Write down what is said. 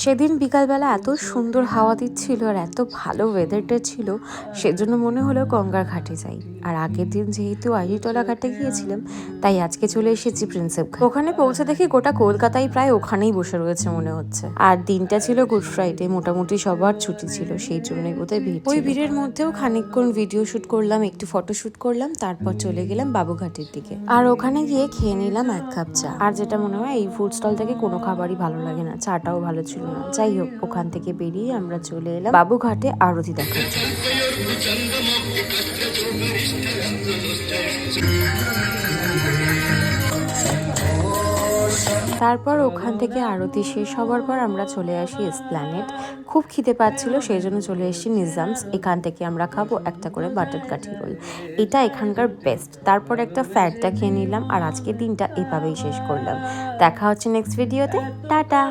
সেদিন বিকালবেলা এত সুন্দর হাওয়া দিচ্ছিল আর এত ভালো ওয়েদারটা ছিল, সেজন্য মনে হলো গঙ্গার ঘাটে যাই। আর আগের দিন যেহেতু আহিরতলা ঘাটে গিয়েছিলাম, তাই আজকে চলে এসেছি প্রিন্সেপ ঘাট। ওখানে পৌঁছে দেখি গোটা কলকাতায় প্রায় ওখানেই বসে রয়েছে মনে হচ্ছে। আর দিনটা ছিল গুড ফ্রাইডে, মোটামুটি সবার ছুটি ছিল, সেই জন্যই বোধহয় ভিড়। ওই ভিড়ের মধ্যেও খানিকক্ষণ ভিডিও শুট করলাম, একটু ফটো শুট করলাম, তারপর চলে গেলাম বাবুঘাটের দিকে। আর ওখানে গিয়ে খেয়ে নিলাম 1 কাপ চা। আর যেটা মনে হয় এই ফুড স্টল থেকে কোনো খাবারই ভালো লাগে না, চাটাও ভালো ছিল না। যাই হোক, ওখান থেকে বেরিয়ে আমরা চলে এলাম বাবুঘাটে আরতি দেখার জন্য। তারপর ওখান থেকে আরতি শেষ হবার পর আমরা চলে আসি এসপ্ল্যানেড। খুব খিদে পাচ্ছিল, সেই জন্য চলে এসেছি নিজামস। এখান থেকে আমরা খাবো একটা করে বাটার কাঠি রোল, এটা এখানকার বেস্ট। তারপর একটা ফ্যাটটা খেয়ে নিলাম, আর আজকের দিনটা এভাবেই শেষ করলাম। দেখা হচ্ছে নেক্সট ভিডিওতে। টাটা।